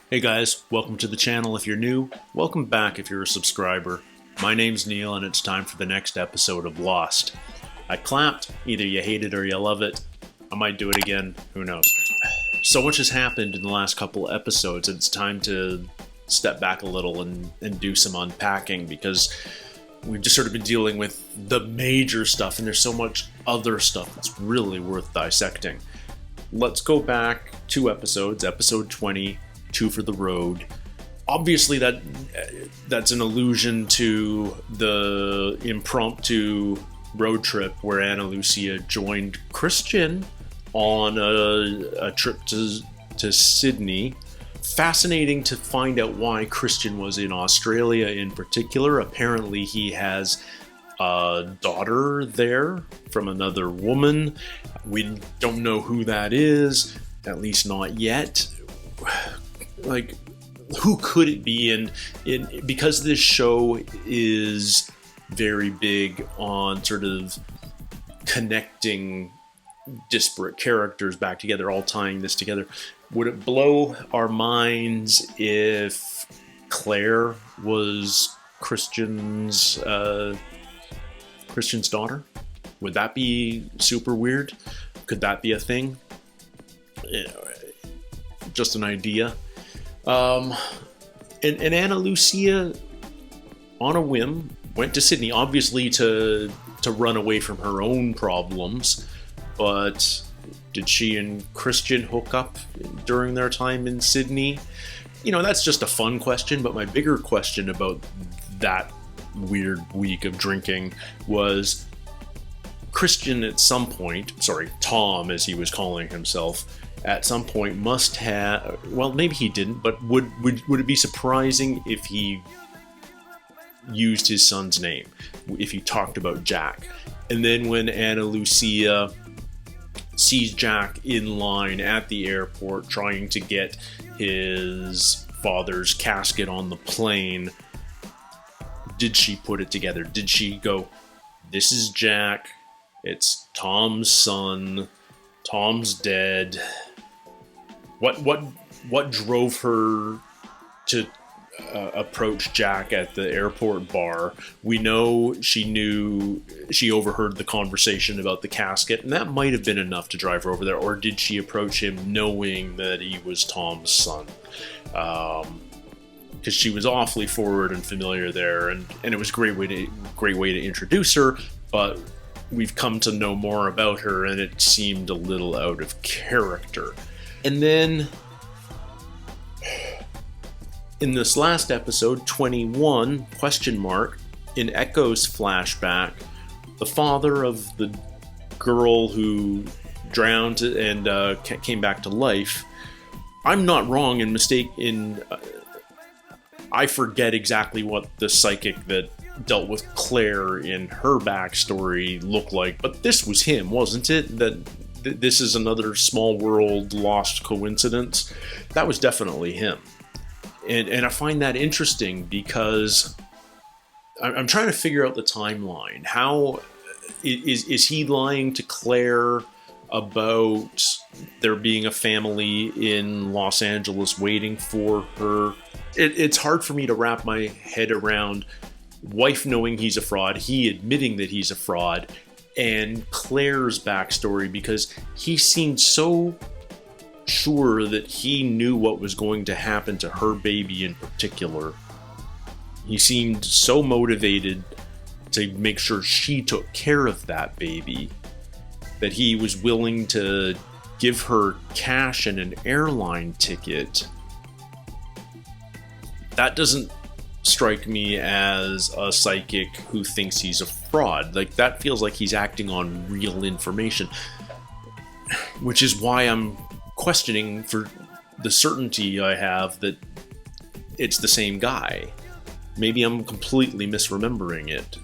Hey guys, welcome to the channel if you're new. Welcome back if you're a subscriber. My name's Neil and it's time for the next episode of Lost. I clapped, either you hate it or you love it. I might do it again, who knows. So much has happened in the last couple episodes, it's time to step back a little and do some unpacking because we've just sort of been dealing with the major stuff and there's so much other stuff that's really worth dissecting. Let's go back 2 episodes, episode 20, 2 for the Road. Obviously that's an allusion to the impromptu road trip where Ana Lucia joined Christian on a trip to Sydney. Fascinating to find out why Christian was in Australia in particular. Apparently he has a daughter there from another woman. We don't know who that is, at least not yet. Like, who could it be? And because this show is very big on sort of connecting disparate characters back together, all tying this together, would it blow our minds if Claire was Christian's daughter? Would that be super weird? Could that be a thing? Just an idea. And Ana Lucia, on a whim, went to Sydney, obviously to run away from her own problems, but did she and Christian hook up during their time in Sydney? You know, that's just a fun question, but my bigger question about that weird week of drinking was Christian at some point, Tom as he was calling himself, at some point must have, well, maybe he didn't, but would it be surprising if he used his son's name, if he talked about Jack? And then when Ana Lucia sees Jack in line at the airport trying to get his father's casket on the plane, did she put it together? Did she go, this is Jack, it's Tom's son, Tom's dead? What drove her to approach Jack at the airport bar? We know she overheard the conversation about the casket, and that might have been enough to drive her over there. Or did she approach him knowing that he was Tom's son? Because she was awfully forward and familiar there, and it was a great way to introduce her. But we've come to know more about her, and it seemed a little out of character. And then, in this last episode, 21, in Echo's flashback, the father of the girl who drowned and came back to life, I'm not wrong in I forget exactly what the psychic that dealt with Claire in her backstory looked like, but this was him, wasn't it? This is another small world lost coincidence. That was definitely him. And I find that interesting because I'm trying to figure out the timeline. How is he lying to Claire about there being a family in Los Angeles waiting for her? It's hard for me to wrap my head around wife knowing he's a fraud, he admitting that he's a fraud, and Claire's backstory, because he seemed so sure that he knew what was going to happen to her baby in particular. He seemed so motivated to make sure she took care of that baby that he was willing to give her cash and an airline ticket. That doesn't strike me as a psychic who thinks he's a fraud. Like, that feels like he's acting on real information, which is why I'm questioning for the certainty I have that it's the same guy. Maybe I'm completely misremembering it.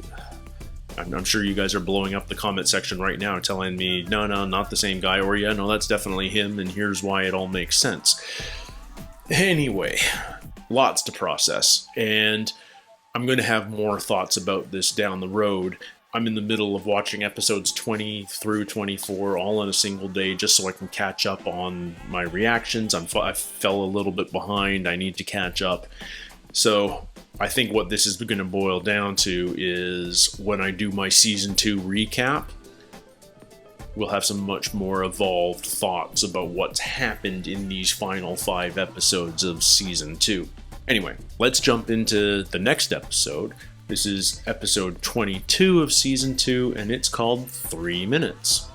I'm sure you guys are blowing up the comment section right now telling me, no, not the same guy, or yeah, no, that's definitely him, and here's why it all makes sense. Anyway, lots to process, and I'm going to have more thoughts about this down the road. I'm in the middle of watching episodes 20 through 24 all in a single day just so I can catch up on my reactions. I fell a little bit behind. I need to catch up. So I think what this is going to boil down to is when I do my season 2 recap, we'll have some much more evolved thoughts about what's happened in these final 5 episodes of season 2. Anyway, let's jump into the next episode. This is episode 22 of season 2, and it's called 3 Minutes.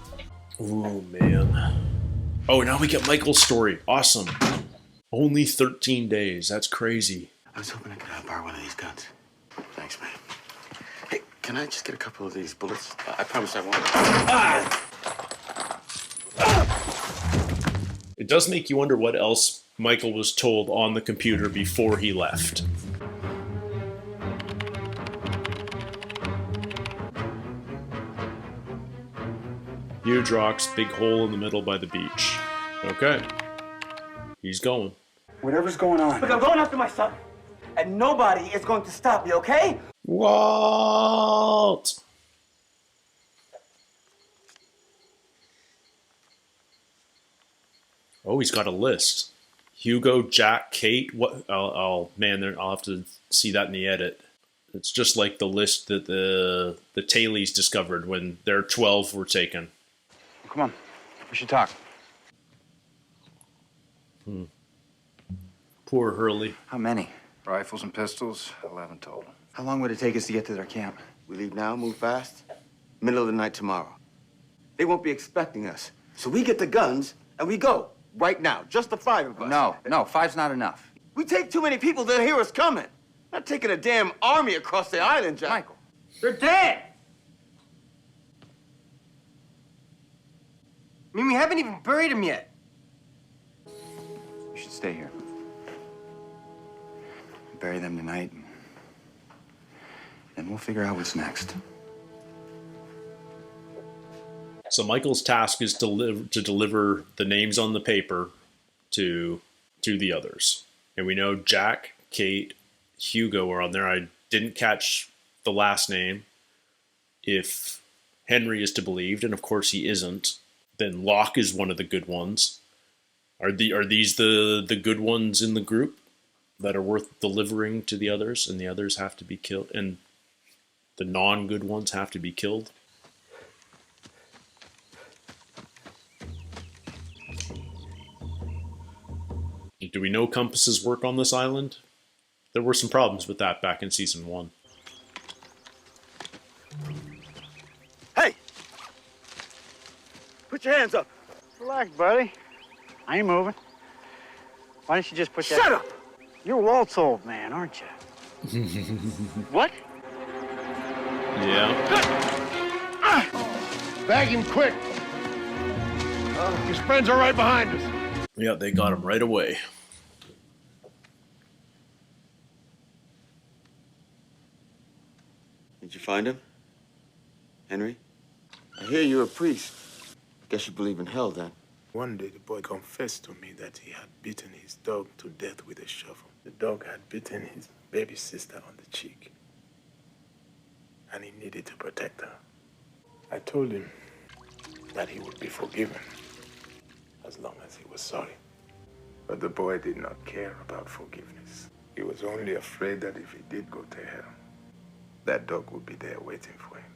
Ooh, man. Oh, now we get Michael's story. Awesome. Only 13 days. That's crazy. I was hoping I could borrow one of these guns. Thanks, man. Hey, can I just get a couple of these bullets? I promise I won't. It does make you wonder what else Michael was told on the computer before he left. Huge rocks, big hole in the middle by the beach. Okay. He's going. Whatever's going on. Look, I'm going after my son. And nobody is going to stop me, okay? Walt! Oh, he's got a list. Hugo, Jack, Kate. What? I'll have to see that in the edit. It's just like the list that the tailies discovered when their 12 were taken. Come on, we should talk. Poor Hurley. How many? Rifles and pistols, 11 total. How long would it take us to get to their camp? We leave now, move fast. Middle of the night tomorrow. They won't be expecting us. So we get the guns and we go. Right now. Just the 5 of us. No, 5's not enough. We take too many people, they'll hear us coming. Not taking a damn army across the island, Jack. Michael. They're dead! I mean, we haven't even buried him yet. We should stay here. Bury them tonight, and then we'll figure out what's next. So Michael's task is to deliver the names on the paper to the others. And we know Jack, Kate, Hugo are on there. I didn't catch the last name. If Henry is to be believed, and of course he isn't, then Locke is one of the good ones. Are these the good ones in the group that are worth delivering to the others, and the others have to be killed, and the non-good ones have to be killed? Do we know compasses work on this island? There were some problems with that back in season 1. Hey! Put your hands up. Relax, buddy. I ain't moving. Why don't you just put that... Shut up! You're Walt's old man, aren't you? What? Yeah. Bag him quick. His friends are right behind us. Yeah, they got him right away. Did you find him? Henry? I hear you're a priest. Guess you believe in hell, then. One day, the boy confessed to me that he had beaten his dog to death with a shovel. The dog had bitten his baby sister on the cheek, and he needed to protect her. I told him that he would be forgiven as long as he was sorry. But the boy did not care about forgiveness. He was only afraid that if he did go to hell, that dog would be there waiting for him.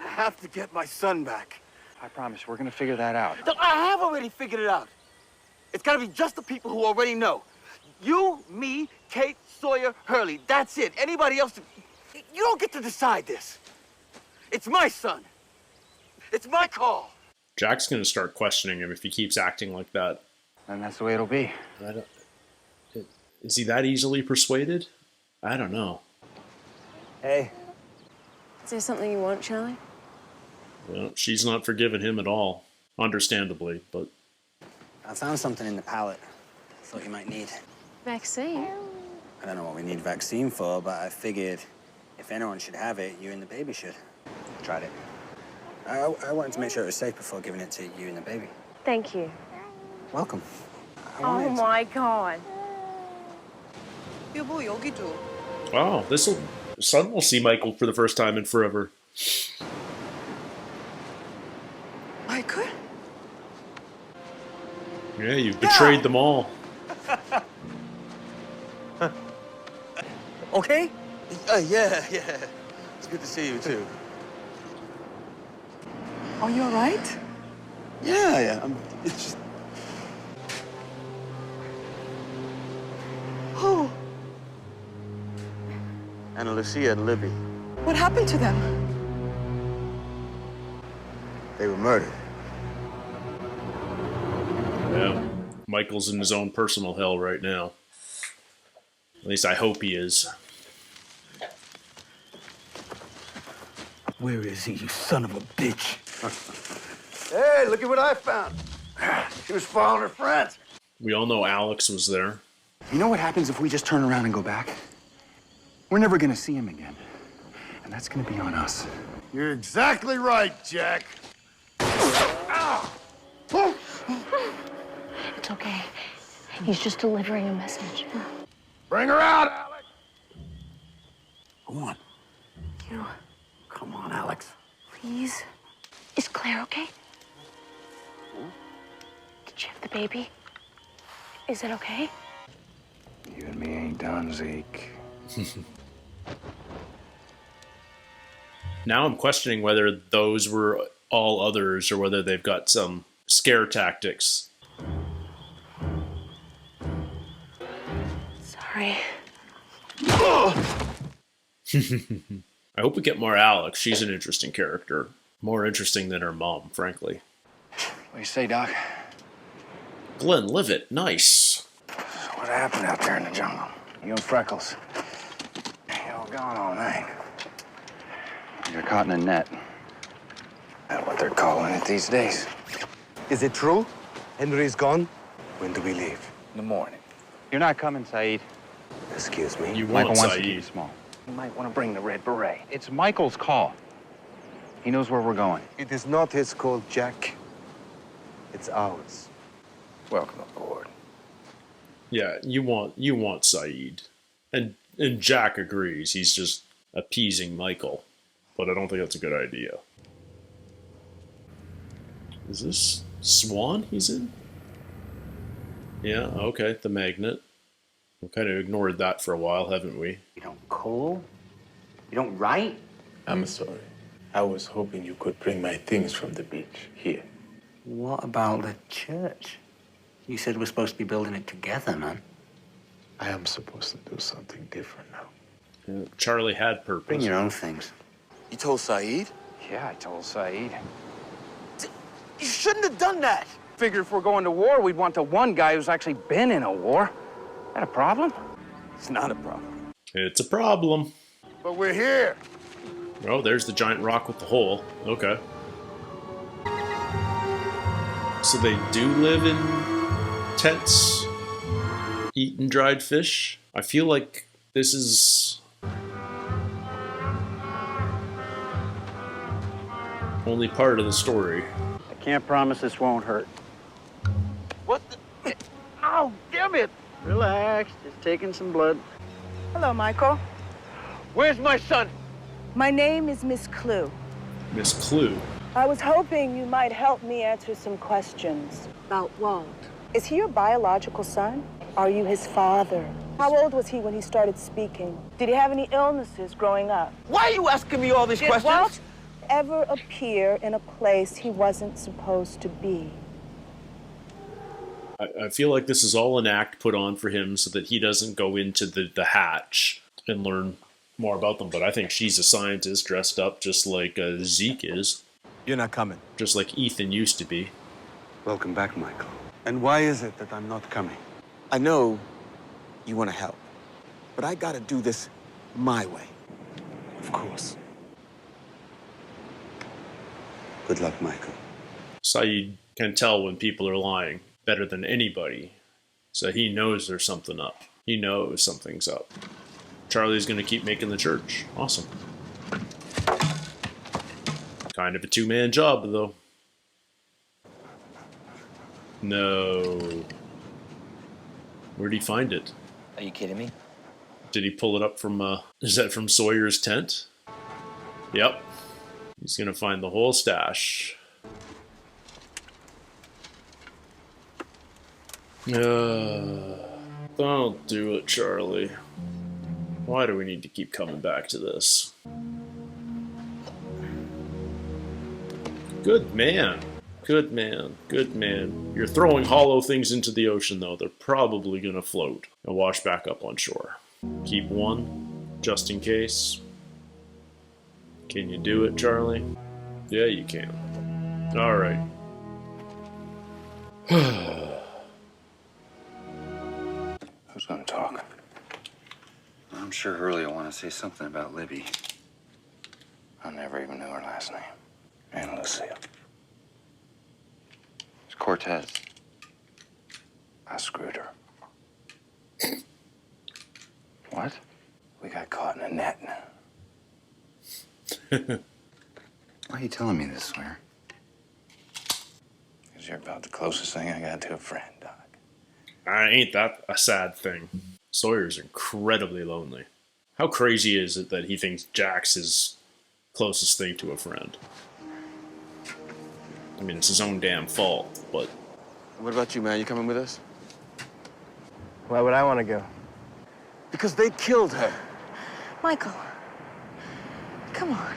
I have to get my son back. I promise, we're gonna figure that out. No, I have already figured it out. It's gotta be just the people who already know. You, me, Kate, Sawyer, Hurley. That's it. Anybody else, you don't get to decide this. It's my son. It's my call. Jack's going to start questioning him if he keeps acting like that. And that's the way it'll be. Is he that easily persuaded? I don't know. Hey. Is there something you want, Charlie? Well, she's not forgiven him at all. Understandably, but... I found something in the pallet. Thought you might need. Vaccine? I don't know what we need vaccine for, but I figured if anyone should have it, you and the baby should. Tried it. I wanted to make sure it was safe before giving it to you and the baby. Thank you. Welcome. Oh my God. 여보, 여기도. Oh, son will see Michael for the first time in forever. Michael? Yeah, you've betrayed them all. Okay? Yeah. It's good to see you, too. Are you all right? Yeah. It's just... Oh, Anna Lucia and Libby, what happened to them? they were murdered. Yeah, Michael's in his own personal hell right now. At least I hope he is. Where is he, you son of a bitch? Hey, look at what I found. She was following her friends. We all know Alex was there. You know what happens if we just turn around and go back? We're never gonna see him again. And that's gonna be on us. You're exactly right, Jack. It's okay. He's just delivering a message. Bring her out, Alex. Go on. You, Come on, Alex. please. Is Claire okay? Did she have the baby? Is it okay? You and me ain't done, Zeke. Now I'm questioning whether those were all others or whether they've got some scare tactics. Sorry. I hope we get more Alex. She's an interesting character. More interesting than her mom, frankly. What do you say, Doc? Glenlivet, nice. What happened out there in the jungle? You and Freckles. You all gone all night. You're caught in a net. That's what they're calling it these days. Is it true? Henry's gone? When do we leave? In the morning. You're not coming, Saeed. Excuse me? You Michael want wants to keep you Saeed. small. You might want to bring the red beret. It's Michael's call. He knows where we're going. It is not his call, Jack. It's ours. Welcome aboard. Yeah, you want Saeed. And Jack agrees. He's just appeasing Michael. But I don't think that's a good idea. Is this Swan he's in? Yeah, okay, the magnet. We've kind of ignored that for a while, haven't we? You don't call? You don't write? I'm sorry. I was hoping you could bring my things from the beach here. What about the church? You said we're supposed to be building it together, man. I am supposed to do something different now. Yeah, Charlie had purpose. Bring your own things. You told Saeed? Yeah, I told Saeed. You shouldn't have done that. Figured if we're going to war, we'd want the one guy who's actually been in a war. That a problem? It's not a problem. It's a problem. But we're here. Oh, there's the giant rock with the hole. Okay. So they do live in tents, eating dried fish? I feel like this is only part of the story. I can't promise this won't hurt. What the? Ow, damn it! Relax, just taking some blood. Hello, Michael. Where's my son? My name is Miss Clue. Miss Clue. I was hoping you might help me answer some questions. About Walt. Is he your biological son? Are you his father? How old was he when he started speaking? Did he have any illnesses growing up? Why are you asking me all these Did questions? Walt ever appear in a place he wasn't supposed to be? I feel like this is all an act put on for him so that he doesn't go into the hatch and learn more about them. But I think she's a scientist dressed up just like Zeke is. You're not coming. Just like Ethan used to be. Welcome back, Michael. And why is it that I'm not coming? I know you want to help, but I gotta do this my way. Of course. Good luck, Michael. Saeed can tell when people are lying better than anybody. So he knows there's something up. He knows something's up. Charlie's going to keep making the church. Awesome. Kind of a two-man job, though. No. Where'd he find it? Are you kidding me? Did he pull it up from, is that from Sawyer's tent? Yep. He's gonna find the whole stash. Don't do it, Charlie. Why do we need to keep coming back to this? Good man. Good man. Good man. You're throwing hollow things into the ocean, though. They're probably gonna float and wash back up on shore. Keep one, just in case. Can you do it, Charlie? Yeah, you can. Alright. Who's gonna talk? I'm sure Hurley will want to say something about Libby. I never even knew her last name. And Lucille. It's Cortez. I screwed her. What? We got caught in a net. Why are you telling me this, Sawyer? Because you're about the closest thing I got to a friend, Doc. Ain't that a sad thing? Sawyer's incredibly lonely. How crazy is it that he thinks Jack's his closest thing to a friend? I mean, it's his own damn fault, but... What about you, man? You coming with us? Why would I want to go? Because they killed her. Michael, come on.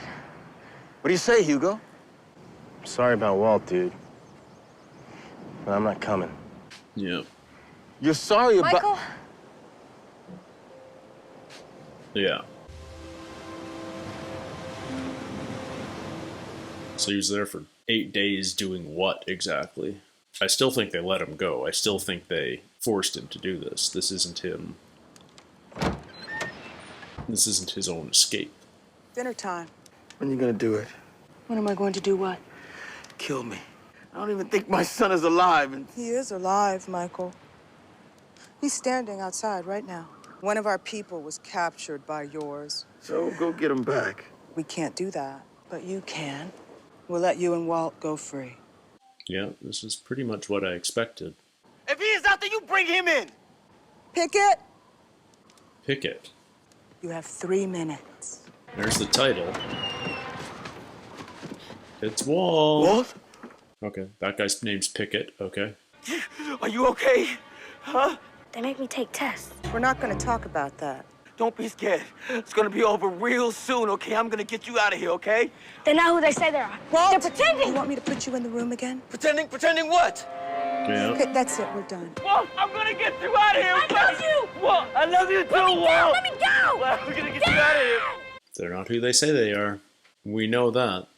What do you say, Hugo? I'm sorry about Walt, dude. But I'm not coming. Yeah. You're sorry about... Michael? Yeah. So he was there for 8 days doing what exactly? I still think they let him go. I still think they forced him to do this. This isn't him. This isn't his own escape. Dinner time. When are you gonna do it? When am I going to do what? Kill me. I don't even think my son is alive. And He is alive, Michael. He's standing outside right now. One of our people was captured by yours. so go get him back. We can't do that, but you can. We'll let you and Walt go free. Yeah, this is pretty much what I expected. If he is out there, you bring him in. Pickett, Pickett. you have 3 minutes. There's the title. It's Walt. Walt? Okay, that guy's name's Pickett, okay. Are you okay? Huh? They make me take tests. We're not going to talk about that. Don't be scared. It's gonna be over real soon, okay? I'm gonna get you out of here, okay? They're not who they say they are. Walt, They're pretending. You want me to put you in the room again? Pretending what? Yeah. Okay, that's it. We're done. Walt, I'm gonna get you out of here. I love you. Walt, I love you too, Let me Walt. go. Let me go. Well, we're gonna get you out of here. They're not who they say they are. We know that.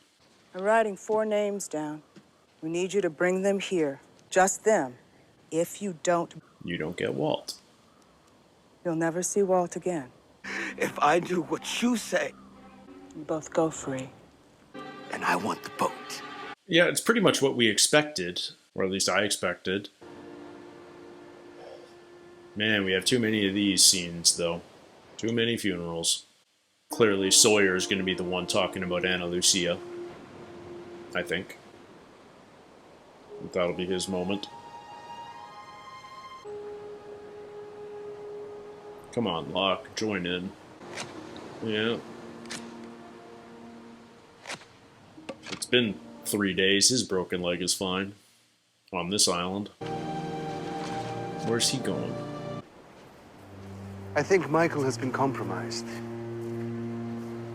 I'm writing 4 names down. We need you to bring them here. Just them. If you don't, You don't get Walt. you'll never see Walt again. If I do what you say, You both go free. and I want the boat. Yeah, it's pretty much what we expected, or at least I expected. Man, we have too many of these scenes, though. Too many funerals. Clearly, Sawyer is going to be the one talking about Ana Lucia. I think. That'll be his moment. Come on, Locke, join in. Yeah. It's been 3 days. His broken leg is fine. On this island. Where's he going? I think Michael has been compromised.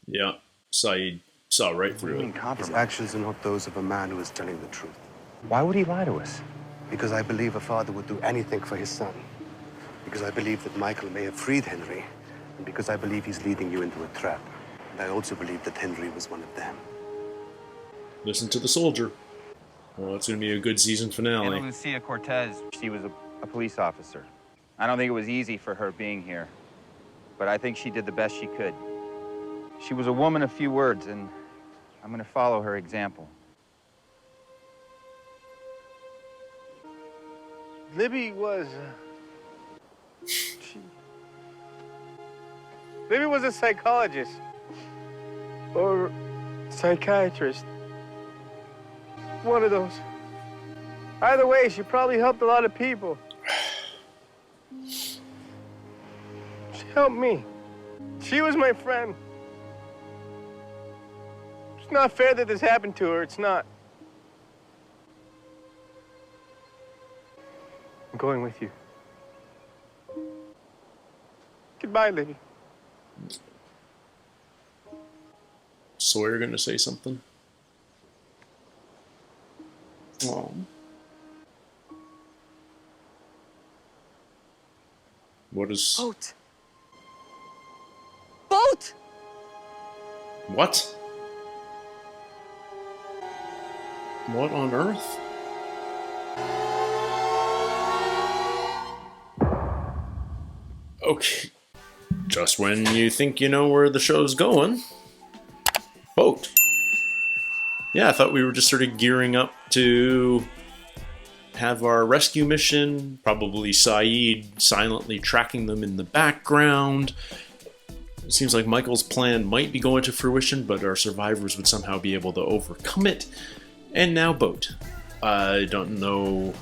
Yeah, Saeed saw right through it. His actions are not those of a man who is telling the truth. Why would he lie to us? Because I believe a father would do anything for his son. Because I believe that Michael may have freed Henry. And because I believe he's leading you into a trap. And I also believe that Henry was one of them. Listen to the soldier. Well, it's going to be a good season finale. Ana Lucia Cortez, she was a police officer. I don't think it was easy for her being here, but I think she did the best she could. She was a woman of few words, and I'm going to follow her example. Libby was... Libby was a psychologist. Or psychiatrist. One of those. Either way, she probably helped a lot of people. She helped me. She was my friend. It's not fair that this happened to her. It's not. I'm going with you. Goodbye, Libby. Sawyer gonna say something? Oh. What is... Boat! Boat! What? What on earth? Okay. Just when you think you know where the show's going. Boat. Yeah, I thought we were just sort of gearing up to have our rescue mission. Probably Saeed silently tracking them in the background. It seems like Michael's plan might be going to fruition, but our survivors would somehow be able to overcome it. And now Boat. I don't know.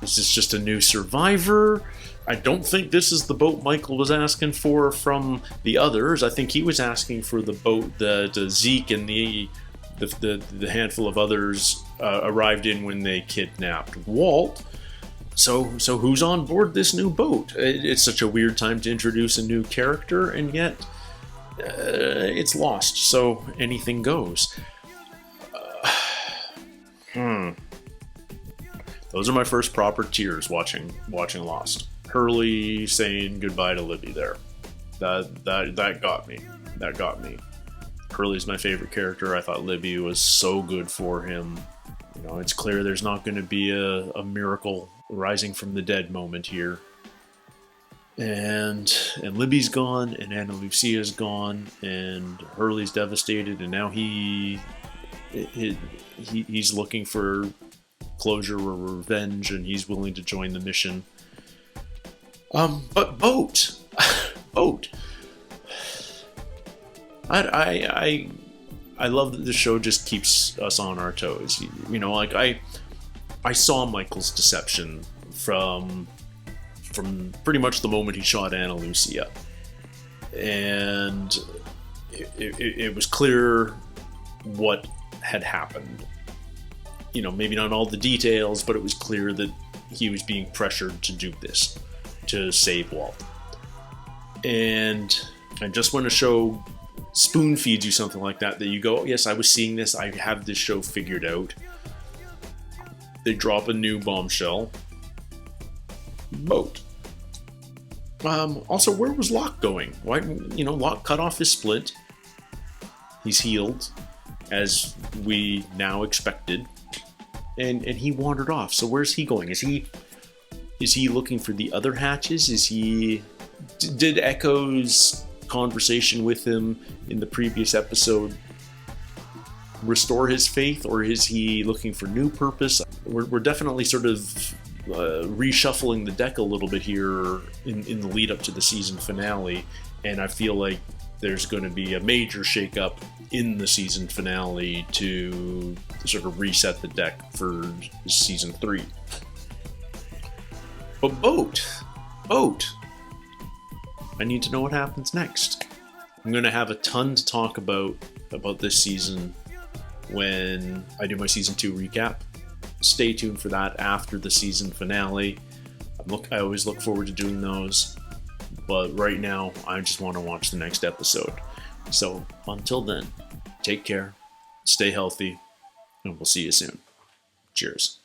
Is this just a new survivor? I don't think this is the boat Michael was asking for from the others. I think he was asking for the boat that Zeke and the handful of others arrived in when they kidnapped Walt. So who's on board this new boat? It's such a weird time to introduce a new character, and yet it's Lost, so anything goes. Those are my first proper tears watching Lost. Hurley saying goodbye to Libby there. That got me. That got me. Hurley's my favorite character. I thought Libby was so good for him. You know, it's clear there's not going to be a miracle rising from the dead moment here. And Libby's gone, and Ana Lucia's gone, and Hurley's devastated, and now he's looking for closure or revenge, and he's willing to join the mission. But Boat! Boat! I love that the show just keeps us on our toes. You know, like I saw Michael's deception from pretty much the moment he shot Ana Lucia. And it was clear what had happened. You know, maybe not all the details, but it was clear that he was being pressured to do this, to save Walt. And I just want to show spoon feeds you something like that you go, oh, yes, I was seeing this, I have this show figured out. They drop a new bombshell. Boat. Also, where was Locke going? Why, you know, Locke cut off his splint. He's healed, as we now expected. And he wandered off. So where's he going? Is he looking for the other hatches? Did Echo's conversation with him in the previous episode restore his faith, or is he looking for new purpose? We're definitely sort of reshuffling the deck a little bit here in the lead up to the season finale, and I feel like there's going to be a major shakeup in the season finale to sort of reset the deck for season 3. But Boat! I need to know what happens next. I'm going to have a ton to talk about this season when I do my season 2 recap. Stay tuned for that after the season finale. I always look forward to doing those, but right now I just want to watch the next episode. So until then, take care, stay healthy, and we'll see you soon. Cheers.